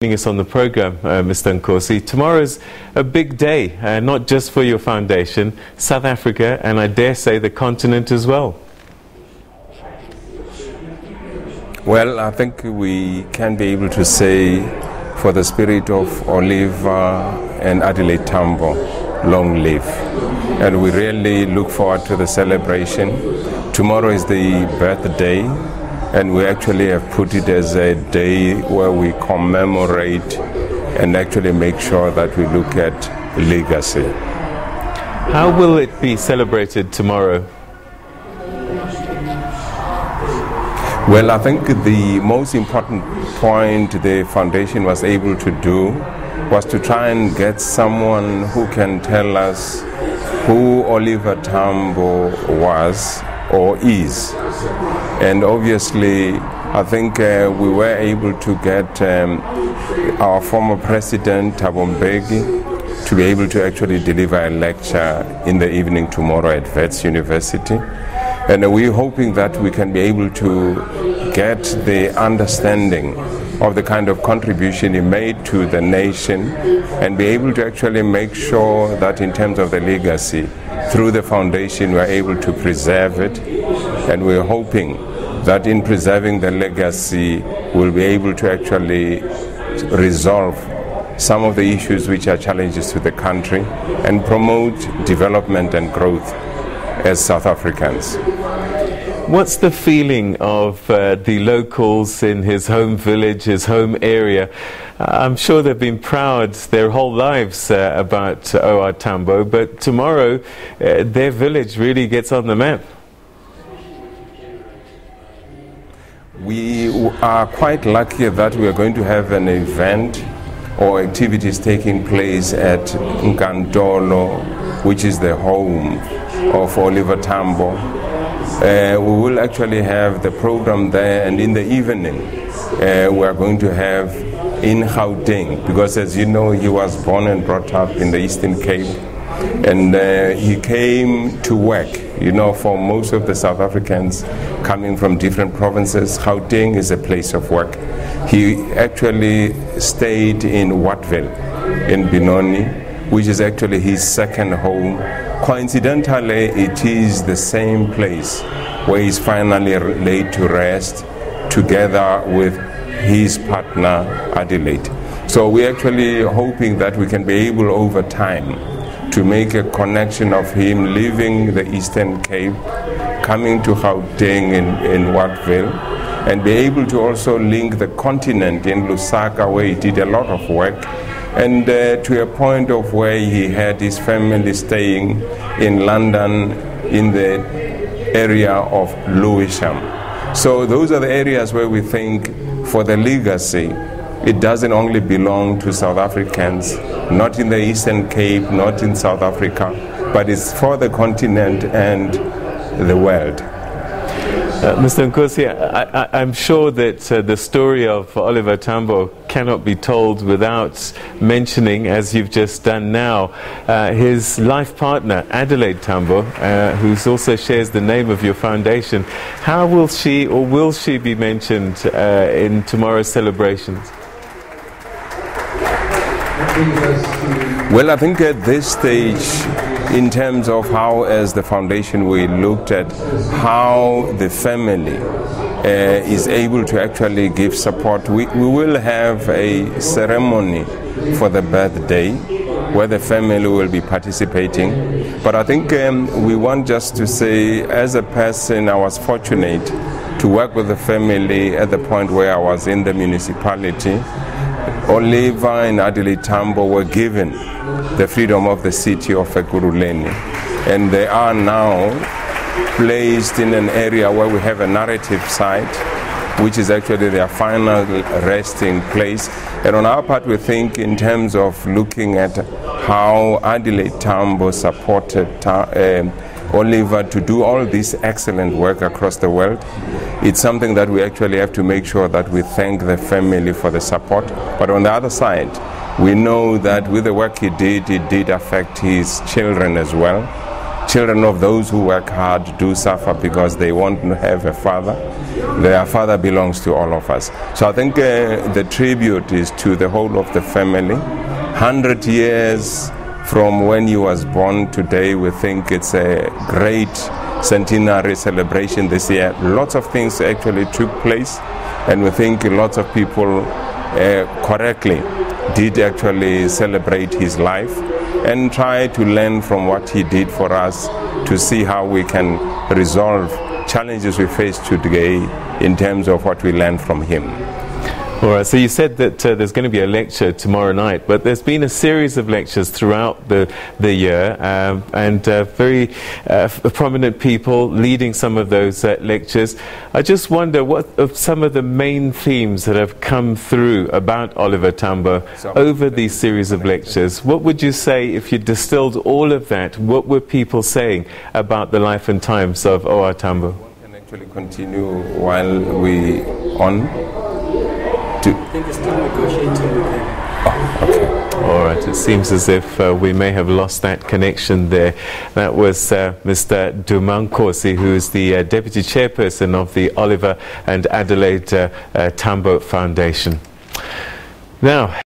Joining us on the program, Mr. Nkosi. Tomorrow's a big day, not just for your foundation, South Africa, and I dare say the continent as well. Well, I think we can be able to say, for the spirit of Oliver and Adelaide Tambo, long live. And we really look forward to the celebration. Tomorrow is the birthday, and we actually have put it as a day where we commemorate and actually make sure that we look at legacy. How will it be celebrated tomorrow? Well, I think the most important point the foundation was able to do was to try and get someone who can tell us who Oliver Tambo was or is. And obviously, I think we were able to get our former president, Thabo Mbeki, to be able to actually deliver a lecture in the evening tomorrow at Wits University. And we're hoping that we can be able to get the understanding of the kind of contribution he made to the nation and be able to actually make sure that in terms of the legacy, through the foundation, we're able to preserve it. And we're hoping that in preserving the legacy, we'll be able to actually resolve some of the issues which are challenges to the country and promote development and growth as South Africans. What's the feeling of the locals in his home village, his home area? I'm sure they've been proud their whole lives about OR Tambo, but tomorrow their village really gets on the map. We are quite lucky that we are going to have an event or activities taking place at Nkantolo, which is the home of Oliver Tambo. We will actually have the program there, and in the evening we are going to have in Gauteng, because as you know, he was born and brought up in the Eastern Cape, and he came to work. You know, for most of the South Africans coming from different provinces, Gauteng is a place of work. He actually stayed in Wattville in Benoni, which is actually his second home. Coincidentally, it is the same place where he's finally laid to rest together with his partner Adelaide. So we're actually hoping that we can be able over time to make a connection of him leaving the Eastern Cape, coming to Gauteng in Wattville, and be able to also link the continent in Lusaka, where he did a lot of work, and to a point of where he had his family staying in London in the area of Lewisham. So those are the areas where we think for the legacy, it doesn't only belong to South Africans, not in the Eastern Cape, not in South Africa, but it's for the continent and the world. Mr. Nkosi, I'm sure that the story of Oliver Tambo cannot be told without mentioning, as you've just done now, his life partner, Adelaide Tambo, who also shares the name of your foundation. How will she or will she be mentioned in tomorrow's celebrations? Well, I think at this stage, in terms of how, as the foundation, we looked at how the family is able to actually give support. We will have a ceremony for the birthday where the family will be participating. But I think we want just to say, as a person, I was fortunate to work with the family at the point where I was in the municipality. Oliver and Adelaide Tambo were given the freedom of the city of Ekurhuleni, and they are now placed in an area where we have a narrative site, which is actually their final resting place. And on our part, we think in terms of looking at how Adelaide Tambo supported Oliver to do all this excellent work across the world. It's something that we actually have to make sure that we thank the family for the support. But on the other side, we know that with the work he did, it did affect his children as well. children of those who work hard do suffer because they won't have a father. Their father belongs to all of us. So I think the tribute is to the whole of the family. 100 years from when he was born today, we think it's a great centenary celebration this year. Lots of things actually took place, and we think lots of people correctly did actually celebrate his life and try to learn from what he did for us to see how we can resolve challenges we face today in terms of what we learn from him. All right, so you said that there's going to be a lecture tomorrow night, but there's been a series of lectures throughout the year, and very prominent people leading some of those lectures. I just wonder what are some of the main themes that have come through about Oliver Tambo over these series of lectures. What would you say, if you distilled all of that, what were people saying about the life and times of OR Tambo? One can actually continue while we on. I think it's still negotiating with him. Oh, okay. All right, it seems as if we may have lost that connection there. That was Mr. Duma Nkosi, who is the Deputy Chairperson of the Oliver and Adelaide Tambo Foundation. Now,